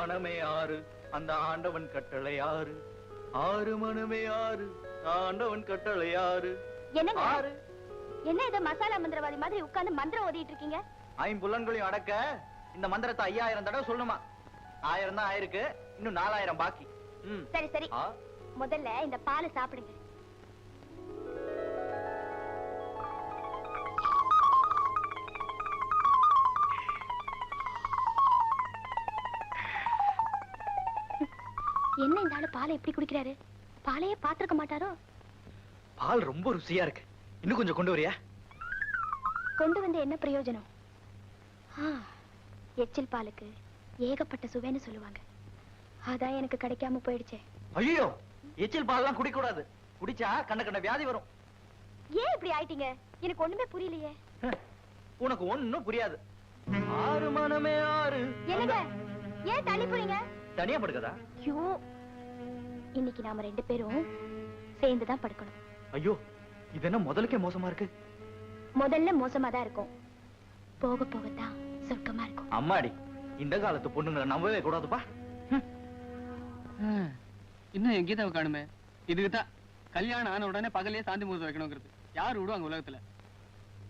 மனமே ஆறு அந்த ஆண்டவன் கட்டளை ஆறு ஆறு மனமே ஆறு ஆண்டவன் கட்டளை ஆறு என்னங்க ஆறு என்ன இத மசாலா மந்திரவாதி மாதிரி உட்கார்ந்து மந்திரம் ஓதிட்டு இருக்கீங்க? ஐம்புலன்களையும் அடக்க இந்த மந்திரத்தை 5000 தடவை சொல்லணுமா? 1000 தான் ஆயிருக்கு, இன்னும் 4000 பாக்கி. சரி சரி, முதல்ல இந்த பால் சாப்பிடுங்க. என்ன இந்த ஆளு பாலை எப்படி குடிக்கிறாரு? பாலையே பாத்திருக்க மாட்டாரோ? பால் ரொம்ப ருசியா இருக்கு, இன்னும் கொஞ்சம் கொண்டு வரியா? கொண்டு வந்து என்ன பிரயோஜனம்? எச்சில் பாலுக்கு ஏகப்பட்ட சுவைன்னு சொல்லுவாங்க, அதான் எனக்கு கிடைக்காம போயிடுச்சே. ஐயோ, எச்சில் பால்லாம் குடிக்க கூடாது, குடிச்சா கண்ட கண்ட வியாதி வரும். ஏன் இப்படி ஆயிட்டீங்க? எனக்கு ஒண்ணுமே புரியலையே. உனக்கு ஒண்ணும் புரியாது. ஆறு மனமே ஆறு. என்னங்க ஏன் தள்ளி போறீங்க? தனியா படுக்கதா? ஐயோ, இன்னைக்கு நாம 2 பேரும் சேர்ந்துதான் படுக்கணும். ஐயோ, இது என்ன முதலுக்கே மோசமா இருக்கு? முதல்ல மோசமா தான் இருக்கும், போக போகத்தான் சொர்க்கமா இருக்கும். அம்மாடி, இந்த காலத்து பொண்ணுங்களை நம்பவே கூடாதுப்பா. இன்னும் என் கீதாவை காணுமே. இதுக்குதான் கல்யாணம் ஆன உடனே பகலே சாந்தி முகூர்த்தம் வைக்கணுங்கிறது. யாரு விடுவாங்க உலகத்துல?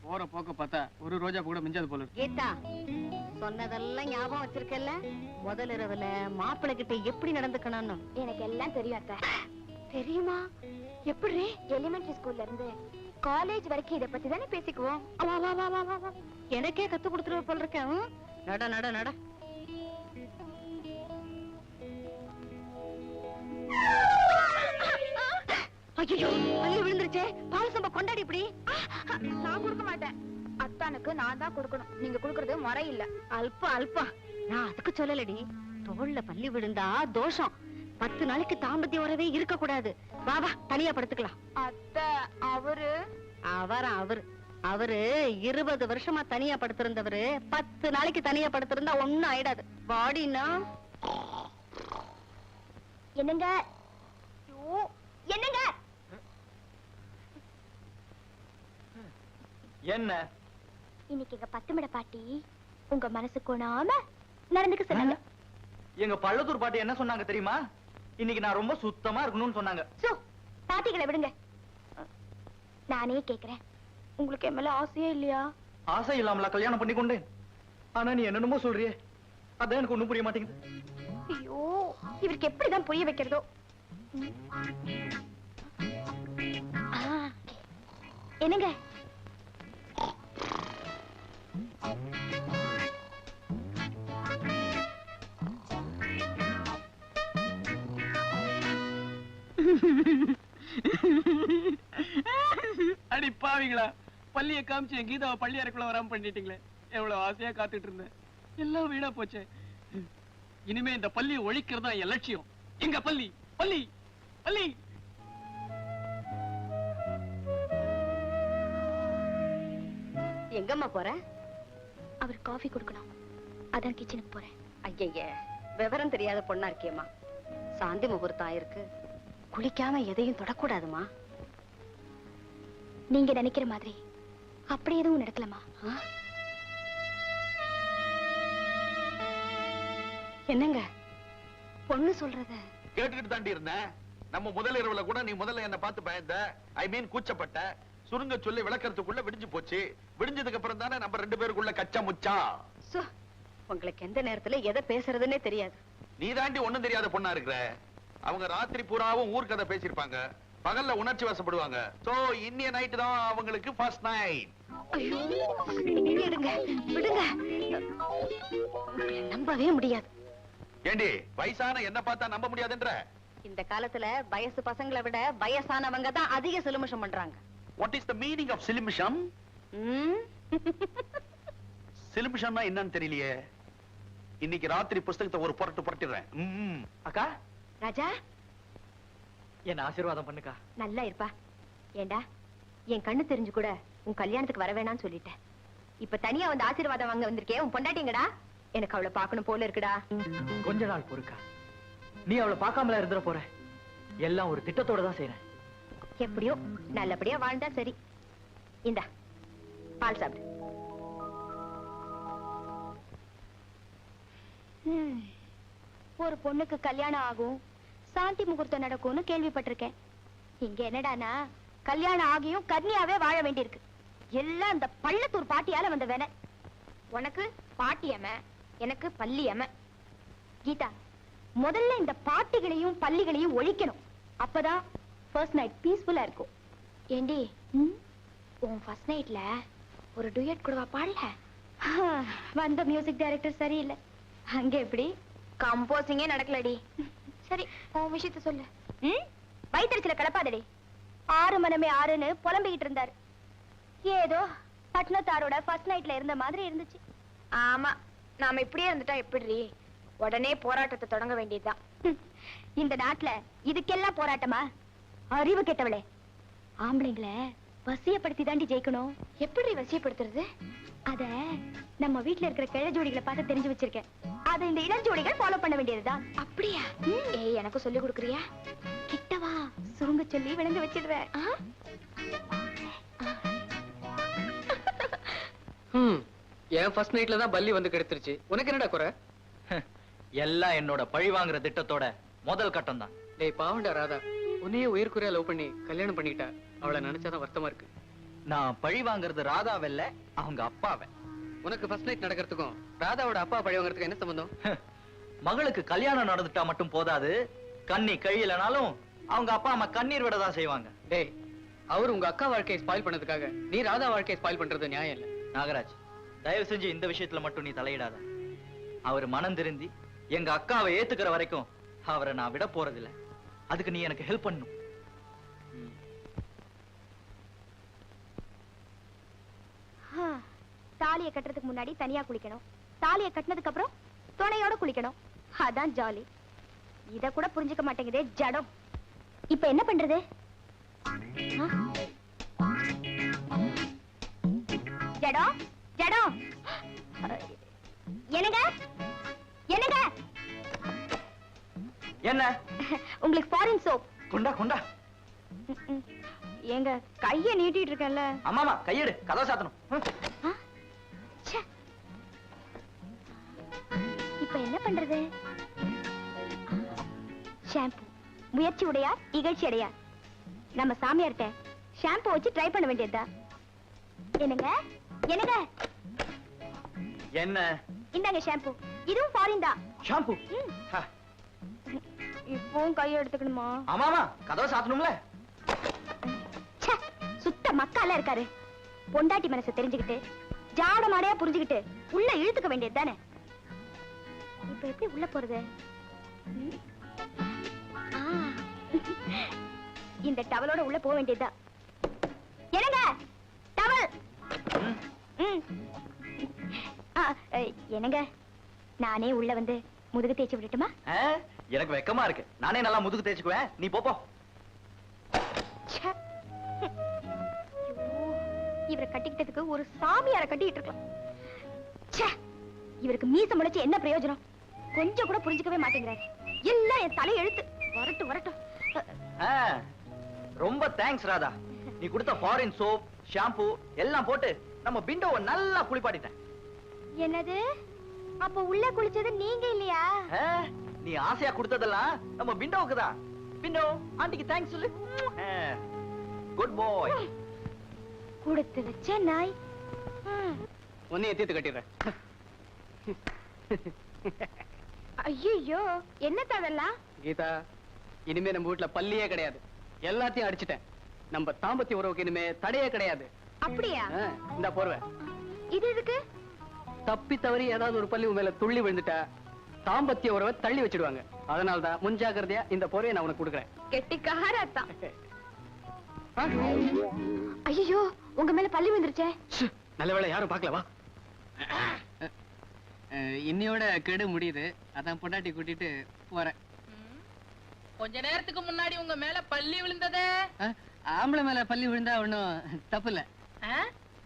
போற போக்க பார்த்தா ஒரு ரோஜா கூட மிஞ்சாது போல இருக்கு. கீதா, சொன்னதெல்லாம் ஞாபகம் வச்சிருக்கல? முதல் இரவுல மாப்பிள்ளை கிட்ட எப்படி நடந்துக்கணும்னு எனக்கு எல்லாம் தெரியும் அத்தை. தெரியுமா? எப்படி? எலிமெண்டரி ஸ்கூல்ல இருந்து காலேஜ் வரைக்கும் இத பத்தி தானே பேசிக்குவோம். எனக்கே கத்து கொடுத்துருவ போல இருக்கேன். நட நட நட. ஐயோ, பள்ளி விழுந்துருச்சே. பால் சம்பா கொண்டாடி இப்படி. நான் கொடுக்க மாட்டேன், அத்தானுக்கு நான் தான் கொடுக்கணும். நீங்க கொடுக்கறது முறை இல்ல. அல்பா அல்பா, நான் அதுக்கு சொல்லலடி. தோல்ல பள்ளி விழுந்தா தோஷம். 10 நாளைக்கு தாம்பத்திய உறவே இருக்க கூடாது. வா வா, தனியா படுத்துக்கலாம். அத்தை, அவரு 20 வருஷமா தனியா படுத்திருந்தவரு 10 நாளைக்கு தனியா படுத்திருந்தா ஒண்ணும் ஆயிடாது. பாடினா என்னங்க? என்னங்க? என்ன இன்னைக்கு எங்க 10 மட பாட்டி உங்க மனசு கோணாம நடந்துக்க சொன்னாங்க. எங்க பள்ளத்தூர் பாட்டி என்ன சொன்னாங்க தெரியுமா? இன்னைக்கு நான் ரொம்ப சுத்தமா இருக்கணும்னு சொன்னாங்க. பாட்டிகளை விடுங்க, நானே கேக்குறேன், உங்களுக்கு என் மேல ஆசையே இல்லையா? ஆசை இல்லாமல கல்யாணம் பண்ணி கொண்டேன். ஆனா நீ என்னென்னமோ சொல்றியே, அதான் எனக்கு ஒண்ணும் புரிய மாட்டேங்குது. ஐயோ, இவருக்கு எப்படிதான் புரிய வைக்கிறதோ. என்னங்க? அடி பாவீங்களா, பள்ளியை காமிச்சு என் கீதாவை பள்ளி அறைக்குள்ள வராம பண்ணிட்டீங்களே. எவ்வளவு ஆசையா காத்துட்டு இருந்தேன், எல்லாம் வீணா போச்சே. இனிமே இந்த பள்ளியை ஒழிக்கிறதா என் லட்சியம். எங்க பள்ளி பள்ளி பள்ளி. எங்கம்மா போற? அவர் காஃபி கொடுக்கணும், அதான் கிச்சனுக்கு போறேன். ஐய, விவரம் தெரியாத பொண்ணா இருக்கியம்மா. சாந்தி முகூர்த்தம் ஆயிருக்கு, குளிக்காம எதையும் தொடக்கூடாதுமா. நீங்க நினைக்கிற மாதிரி அப்படி எதுவும் நடக்கலமா? என்னங்க பொண்ணு சொல்றத கேட்டுக்கிட்டு தாண்டி இருந்தேன். நம்ம முதல் இரவுல கூட நீ முதல்ல என்ன பார்த்து பயந்த, ஐ மீன் கூச்சப்பட்ட. சுருங்க சொல்லி விளக்கறதுக்குள்ள விடிஞ்சு போச்சு. விடிஞ்சதுக்கு அப்புறம் தானே நம்ம 2 பேருக்குள்ள கச்சா முச்சா. உங்களுக்கு எந்த நேரத்துல எதை பேசுறதுன்னே தெரியாது. நீ தாண்டி ஒண்ணும் தெரியாத பொண்ணா இருக்கிற. அவங்க ராத்திரி பூராவும் ஊர் கதை பேசிருப்பாங்க, பகல்ல உணர்ச்சி வசப்படுவாங்க. சோ இன்னிய நைட் தான் அவங்களுக்கு ஃபர்ஸ்ட் நைட். விடுங்க விடுங்க, நம்பவே முடியாது. ஏண்டி, வயசான என்ன பார்த்தா நம்ப முடியாதுன்ற? இந்த காலத்துல வயசு பசங்களை விட வயசானவங்க தான் அதிக சிலுமிஷம் பண்றாங்க. What is the meaning of Silumisham? சிலுமிஷம்னா என்னன்னு தெரியலையே. இன்னைக்கு ராத்திரி புஸ்தகத்தை ஒரு புரட்டு புரட்டிடுறேன். அக்கா, ராஜா, என்ன ஆசீர்வாதம் பண்ணுக்கா. நல்லா இருப்பா. ஏண்டா, என் கண்ணு தெரிஞ்சு கூட உன் கல்யாணத்துக்கு வர வேணாம்னு சொல்லிட்டேன். இப்ப தனியா வந்து ஆசீர்வாதம் வாங்க வந்திருக்கே, உன் பொண்டாட்டிங்கடா. எனக்கு அவளை பார்க்கணும் போல இருக்குடா. கொஞ்ச நாள் பொறுக்கா, நீ அவளை பார்க்காமல இருந்துற போற. எல்லாம் ஒரு திட்டத்தோட தான் செய்யறேன். எப்படியோ நல்லபடியா வாழ்ந்தா சரி. இந்தா பால் சாப்பிடு. ஒரு பொண்ணுக்கு கல்யாணம் ஆகும், சாந்தி முகூர்த்தம் நடக்கும்னு கேள்விப்பட்டிருக்கேன். இங்க என்னடானா கல்யாணம் ஆகியும் கன்னியாவே வாழ வேண்டியிருக்கு. எல்லாம் இந்த பள்ளத்தூர் பாட்டியால வந்த வேலை. உனக்கு பாட்டியம்ம, எனக்கு பள்ளியம்ம. கீதா, முதல்ல இந்த பாட்டிகளையும் பள்ளிகளையும் ஒழிக்கணும். அப்பதான் ஃபர்ஸ்ட் நைட் பீஸ்ஃபுல்லா இருக்கும். ஏண்டி, உன் ஃபர்ஸ்ட் நைட்ல ஒரு டுயட் கூடவா பாடல? வந்த மியூசிக் டைரக்டர் சரியில்லை. அங்க எப்படி கம்போசிங்கே நடக்கலடி. சரி, உன் விஷயத்த சொல்லு. வயிற்றுல கிளப்பாதடி. 6 மனமே 6ன்னு புலம்பிக்கிட்டு இருந்தாரு. ஏதோ பட்னத்தாரோட ஃபர்ஸ்ட் நைட்ல இருந்த மாதிரி இருந்துச்சு. ஆமா, நாம இப்படியே இருந்துட்டா எப்படி? உடனே போராட்டத்தை தொடங்க வேண்டியதுதான். இந்த நாட்டுல இதுக்கெல்லாம் போராட்டமா? அறிவு கெட்டவளே, ஆம்பளைங்களை வசியப்படுத்தி தாண்டி ஜெயிக்கணும். எப்படி வசியப்படுத்துறது? அத நம்ம வீட்டுல இருக்கிற கிழ ஜோடிகளை பார்த்து தெரிஞ்சு வச்சிருக்கேன். அத இந்த இளஞ்சோடிகள் ஃபாலோ பண்ண வேண்டியதுதான். அப்படியா? ஏய், எனக்கு சொல்லி கொடுக்குறியா? கிட்டவா, சுருங்க சொல்லி விளங்க வச்சிடுறேன். என் ஃபர்ஸ்ட் நைட்ல தான் பல்லி வந்து கெடுத்துருச்சு. உனக்கு என்னடா குறை? எல்லாம் என்னோட பழி வாங்குற திட்டத்தோட முதல் கட்டம் தான். டேய் பாவண்டா ராதா, உன்னையே உயிர்க்குறையா லவ் பண்ணி கல்யாணம் பண்ணிட்டா. அவளை நினைச்சாதான் வருத்தமா இருக்கு. நான் பழி வாங்குறது ராதாவல்ல, அவங்க அப்பாவை. உனக்கு ஃபர்ஸ்ட் நைட் நடக்கிறதுக்கும் ராதாவோட அப்பா பழி வாங்குறதுக்கு என்ன சம்பந்தம்? மகளுக்கு கல்யாணம் நடந்துட்டா மட்டும் போதாது, கண்ணி கழியலனாலும் அவங்க அப்பா அம்மா கண்ணீர் விட தான் செய்வாங்க. டேய், அவர் உங்க அக்கா வாழ்க்கையை ஸ்பாயில் பண்ணதுக்காக நீ ராதா வாழ்க்கையை ஸ்பாயில் பண்றது நியாயம் இல்ல. நாகராஜ், தயவு செஞ்சு இந்த விஷயத்துல மட்டும் நீ தலையிடாத. அவர் மனம் திருந்தி எங்க அக்காவை ஏத்துக்கிற வரைக்கும் அவரை நான் விட போறதில்லை. அதுக்கு நீ எனக்கு ஹெல்ப் பண்ணணும். தாலியை கட்டுறதுக்கு முன்னாடி தனியா குளிக்கணும், தாலியை கட்டினதுக்கு அப்புறம் துணையோட குளிக்கணும். அதான் ஜாலி. இத கூட புரிஞ்சுக்க மாட்டேங்குதே ஜடம். இப்ப என்ன பண்றது? ஜடம் ஜடம், என்னங்க என்னங்க, என்ன உங்களுக்கு ஃபாரின் சோப் கொண்டா கொண்டா. எங்க கைய நீட்டிட்டு இருக்கேன்ல. ஆமாமா, கையெடு, கதவை சாத்தணும். இப்ப என்ன பண்றது? ஷாம்பு. முயற்சி உடையார் இகழ்ச்சி அடையார். நம்ம சாமியார்ட்ட ஷாம்பு வச்சு ட்ரை பண்ண வேண்டியதா? என்னங்க என்னங்க, என்ன? இந்தாங்க ஷாம்பு. இதுவும் ஃபாரின் தான். ஷாம்பு? இப்பவும் கைய எடுத்துக்கணுமா? ஆமாமா, கதவை சாத்தணும்ல. சுத்த மக்கால இருக்காரு. பொண்டாட்டி மனசை தெரிஞ்சுக்கிட்டு ஜாட மாடையா புரிஞ்சுக்கிட்டு உள்ள இழுத்துக்க வேண்டியது தானே. இப்ப எப்படி உள்ள போறது? இந்த டவலோட உள்ள போக வேண்டியதுதான். என்னங்க டவல்? என்னங்க, நானே உள்ள வந்து முதுகு தேய்ச்சி விடட்டுமா? எனக்கு வெக்கமா இருக்கு. நானே நல்லா முதுகு தேய்ச்சுக்குவேன், நீ போப்போ. இவரை கட்டிக்கிட்டதுக்கு ஒரு சாமியார கட்டிட்டு இருக்கலாம். இவருக்கு மீச முளைச்சு என்ன பிரயோஜனம்? கொஞ்சம் கூட புரிஞ்சுக்கவே மாட்டேங்கிறாரு. எல்லாம் என் தலை எழுத்து. வரட்டும் வரட்டும். ரொம்ப தேங்க்ஸ் ராதா. நீ கொடுத்த ஃபாரின் சோப், ஷாம்பு எல்லாம் போட்டு நம்ம பிண்டோவை நல்லா குளிப்பாட்டிட்டேன். என்னது? அப்ப உள்ள குளிச்சது நீங்க இல்லையா? நீ ஆசையா கொடுத்ததெல்லாம் நம்ம பிண்டோவுக்கு தான். பிண்டோ, ஆண்டிக்கு தேங்க்ஸ் சொல்லு. குட் பாய். கொடுத்து வச்ச நாய். உன்னைய தீர்த்து கட்டிடுறேன். ஐயோ, என்ன தவறலாம்? கீதா, இனிமே நம்ம வீட்டுல பல்லியே கிடையாது. எல்லாத்தையும் அடிச்சிட்டேன். நம்ம தாம்பத்திய உறவுக்கு இனிமே தடையே கிடையாது. அப்படியா? இந்த போர்வை. இது எதுக்கு? தப்பி தவறி ஏதாவது ஒரு பள்ளி மேல துள்ளி விழுந்துட்டா தாம்பத்திய உறவை தள்ளி வச்சிடுவாங்க. அதனாலதான் முன்ஜாக்கிரதையா இந்த போர்வையை நான் உனக்கு கொடுக்குறேன். கெட்டிக்காரத்தான். ஐயோ, உங்க மேல பள்ளி விழுந்துருச்சே. நல்ல வேளை யாரும் பார்க்கலவா. இன்னையோட கெடு முடியுது. அதான் பொண்டாட்டி கூட்டிட்டு போறேன். கொஞ்ச நேரத்துக்கு முன்னாடி உங்க மேல பள்ளி விழுந்ததே. ஆம்பளை மேல பள்ளி விழுந்தா ஒண்ணும் தப்பு இல்ல.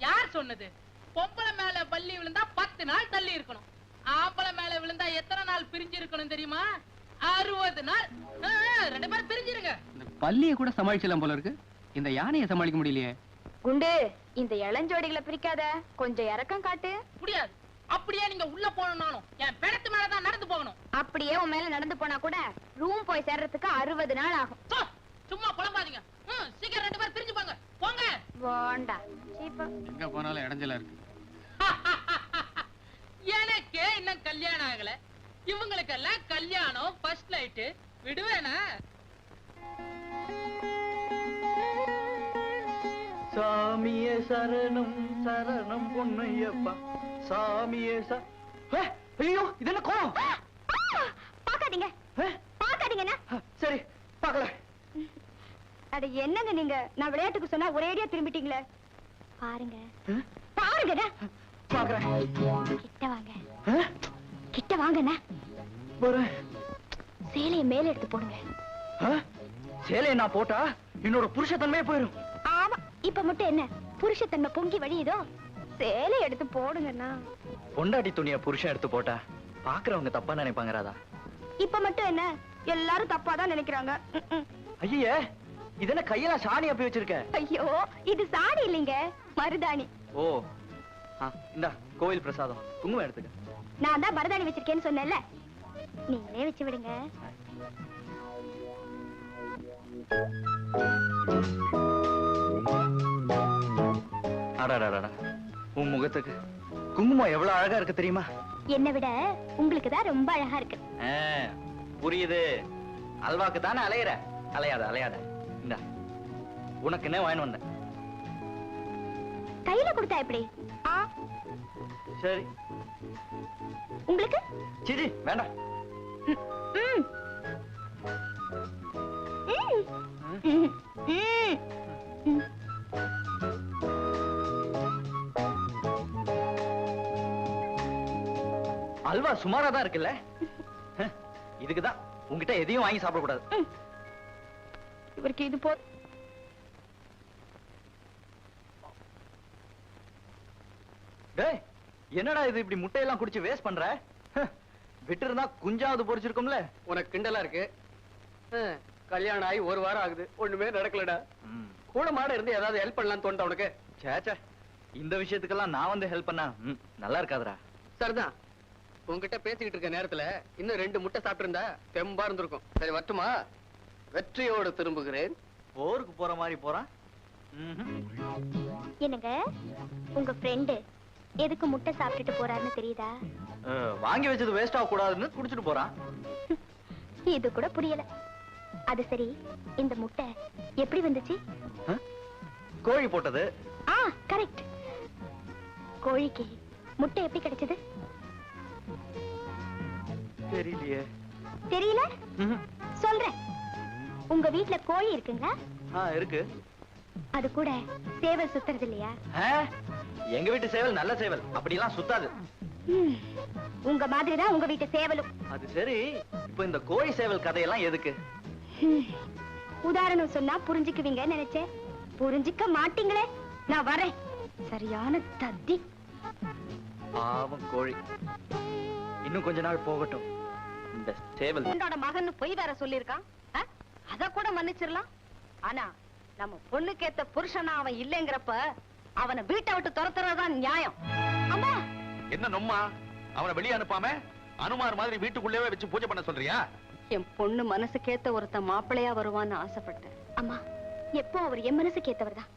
யார் சொன்னது? பொம்பளை மேல பள்ளி விழுந்தா 10 நாள் தள்ளி இருக்கணும். ஆம்பளை மேல விழுந்தா எத்தனை நாள் பிரிஞ்சு இருக்கணும் தெரியுமா? 60 நாள். 2 பேரும் பிரிஞ்சிருங்க. இந்த பள்ளியை கூட சமாளிச்சலாம் போல இருக்கு. இந்த யானையை சமாளிக்க முடியலையே. குண்டு, இந்த இளஞ்சோடிகளை பிரிக்காத. கொஞ்சம் இறக்கம் காட்டு. முடியாது. அப்படியே நீங்க உள்ள போகணும்னாலும் என் பிணத்து மேலதான் நடந்து போகணும். அப்படியே உன் மேல நடந்து போனா கூட ரூம் போய் சேர்றதுக்கு 60 நாள் ஆகும். சும்மா புலம்பாதீங்க. சீக்கிரம் 2 பேரும் பிரிஞ்சு போங்க. போங்க. வேண்டா சீப்பா. எங்க போனாலும் இடைஞ்சலா இருக்கு. எனக்கே இன்னும் கல்யாணம் ஆகல, இவங்களுக்கெல்லாம் கல்யாணம் ஃபர்ஸ்ட் லைட் விடுவேனா? சாமியே சரணம் சரணம் பொன்னையப்பா சாமியே ஐயோ இது என்ன கோலம்? பாக்காதீங்க பாக்காதீங்கண்ணா. சரி பாக்கல. அட என்னங்க நீங்க, நான் விளையாட்டுக்கு சொன்னா ஒரேடியா திரும்பிட்டீங்களே. பாருங்க பாருங்கண்ணா. பாக்குறேன். கிட்ட வாங்க கிட்ட வாங்கண்ணா. சேலையை மேல எடுத்து போடுங்க. சேலையை நான் போட்டா என்னோட புருஷத்தன்மையே போயிடும். ஆமா, இப்ப மட்டும் என்ன புருஷத்தன்மை பொங்கி வழியுதோ? சேலை எடுத்து போடுங்கண்ணா. பொண்டாட்டி துணிய புருஷன் எடுத்து போட்டா பாக்குறவங்க தப்பா நினைப்பாங்க ராதா. இப்ப மட்டும் என்ன எல்லாரும் தப்பாதான் நினைக்கிறாங்க. ஐயே இது என்ன கையெல்லாம் சாணி அப்பி வச்சிருக்க? ஐயோ இது சாணி இல்லைங்க, மருதாணி. ஓ இந்தா கோவில் பிரசாதம். குங்குமம் எடுத்துக்க. நான் தான் மருதாணி வச்சிருக்கேன்னு சொன்னேன்ல, நீங்களே வச்சு விடுங்க. அடாடாடா உன் முகத்துக்கு குங்குமம் எவ்வளவு அழகா இருக்கு தெரியுமா? என்னை விட உங்களுக்கு தான் ரொம்ப அழகா இருக்கு. புரியுது. அல்வாக்கு தானே அலையிற. அலையாத அலையாத. இந்த உனக்கு என்ன வாங்கி வந்தேன். கையில கொடுத்தா எப்படி? சரி உங்களுக்கு? சிரி வேண்டாம். அல்வா சுமாரா தான் இருக்குல்ல? இதுக்குதான் உங்ககிட்ட எதையும் வாங்கி சாப்பிடக்கூடாது. இவருக்கு இது போ. டேய் என்னடா இது இப்படி முட்டையெல்லாம் குடிச்சு வேஸ்ட் பண்ற? விட்டு இருந்தா குஞ்சாவது பொரிச்சிருக்கும்ல. உனக்கு கிண்டலா இருக்கு. கல்யாணம் ஆகி 1 வாரம் ஆகுது, ஒண்ணுமே நடக்கலடா. கூட மாட இருந்து ஏதாவது ஹெல்ப் பண்ணலாம்னு தோணுதா உனக்கு? சேச்சே இந்த விஷயத்துக்கெல்லாம் நான் வந்து ஹெல்ப் பண்ணா நல்லா இருக்காதுடா. சரிதான், உங்ககிட்ட பேசிக்கிட்டு இருக்க நேரத்துல இன்னும் 2 முட்டை சாப்பிட்டு இருந்தா தெம்பா இருந்திருக்கும். சரி வரட்டுமா? வெற்றியோடு திரும்புகிறேன். போருக்கு போற மாதிரி போறான். என்னங்க உங்க ஃப்ரெண்டு எதுக்கு முட்டை சாப்பிட்டுட்டு போறாருன்னு தெரியுதா? வாங்கி வச்சது வேஸ்ட் ஆக கூடாதுன்னு குடிச்சிட்டு போறான். இது கூட புரியல. அது சரி, இந்த முட்டை எப்படி வந்துச்சு? கோழி போட்டது. கரெக்ட். கோழிக்கு முட்டை எப்படி கிடைச்சது? தெரியலையே. தெரியல? சொல்றேன். உங்க வீட்ல கோழி இருக்குங்களா? இருக்கு. அது கூட சேவல் சுத்துறது இல்லையா? எங்க வீட்டு சேவல் நல்ல சேவல், அப்படிலாம் சுத்தாது. உங்க மாதிரிதான் உங்க வீட்டு சேவலும். அது சரி, இப்ப இந்த கோழி சேவல் கதையெல்லாம் எதுக்கு? உதாரணம் சொன்னா புரிஞ்சுக்குவீங்கன்னு நினைச்சேன், புரிஞ்சுக்க மாட்டீங்களே. நான் வரேன். சரியான தத்தி. பாவம் கோழி. இன்னும் கொஞ்ச நாள் போகட்டும். இந்த சேவல் என்னோட மகன் போய் வேற சொல்லிருக்கான். அத கூட மன்னிச்சிடலாம். ஆனா நம்ம பொண்ணுக்கு ஏத்த புருஷனா அவன் இல்லைங்கிறப்ப அவனை வீட்டை விட்டு துரத்துறதுதான் நியாயம். அம்மா என்ன நொம்மா? அவனை வெளியே அனுப்பாம அனுமார் மாதிரி வீட்டுக்குள்ளேயே வச்சு பூஜை பண்ண சொல்றியா? என் பொண்ணு மனசுக்கேத்த ஒருத்த மாப்பிள்ளையா வருவான்னு ஆசைப்பட்டேன். அம்மா, எப்போ அவர் என் மனசுக்கு ஏத்தவர் தான்.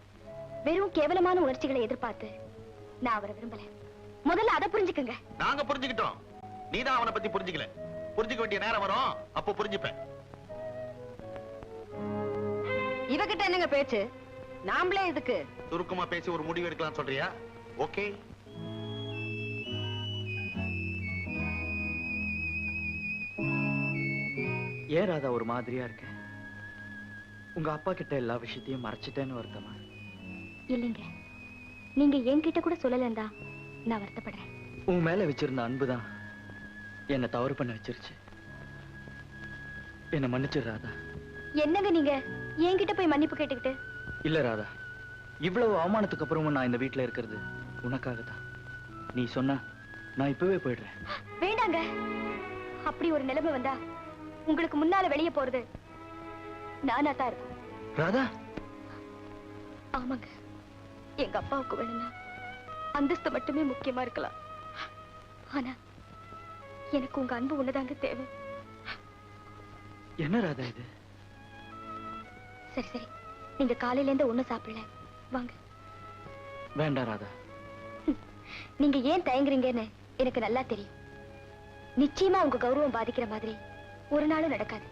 வெறும் கேவலமான உணர்ச்சிகளை எதிர்பார்த்து நான் அவரை விரும்பல. முதல்ல அதை புரிஞ்சுக்குங்க. நாங்க புரிஞ்சுக்கிட்டோம், நீதான் அவனை பத்தி புரிஞ்சுக்கல. புரிஞ்சுக்க வேண்டிய நேரம் வரும், அப்போ புரிஞ்சுப்பேன். இவகிட்ட என்னங்க பேச்சு? நாமளே இதுக்கு சுருக்கமா பேசி ஒரு முடிவு எடுக்கலாம் சொல்றியா? ஓகே. ஏன் ராதா ஒரு மாதிரியா இருக்க? உங்க அப்பா கிட்ட எல்லா விஷயத்தையும் மறைச்சிட்டேன்னு வருத்தமா? இல்லைங்க, நீங்க என்கிட்ட கூட சொல்லலந்தா நான் வருத்தப்படுறேன். உன் மேல வச்சிருந்த அன்புதான் என்ன தவறு பண்ண வச்சிருச்சு. என்ன மன்னிச்சிரு ராதா. என்னங்க நீங்க என்கிட்ட போய் மன்னிப்பு கேட்டுக்கிட்டு? இல்ல ராதா, இவ்வளவு அவமானத்துக்கு அப்புறமும் நான் இந்த வீட்டுல இருக்கிறது உனக்காகத்தான். நீ சொன்னா நான் இப்பவே போயிடுறேன். வேண்டாங்க. அப்படி ஒரு நிலைமை வந்தா உங்களுக்கு முன்னால வெளியே போறது நானா தான் இருக்கும். ராதா. ஆமாங்க, எங்க அப்பாவுக்கு வேணும்னா அந்தஸ்து மட்டுமே முக்கியமா இருக்கலாம். ஆனா எனக்கு உங்க அன்பு ஒண்ணுதாங்க தேவை. என்ன ராதா இது? சரி சரி, நீங்க காலையில இருந்து ஒண்ணும் சாப்பிடல, வாங்க. வேண்டாம் ராதா. நீங்க ஏன் தயங்குறீங்கன்னு எனக்கு நல்லா தெரியும். நிச்சயமா உங்க கௌரவம் பாதிக்கிற மாதிரி ஒரு நாளும் நடக்காது.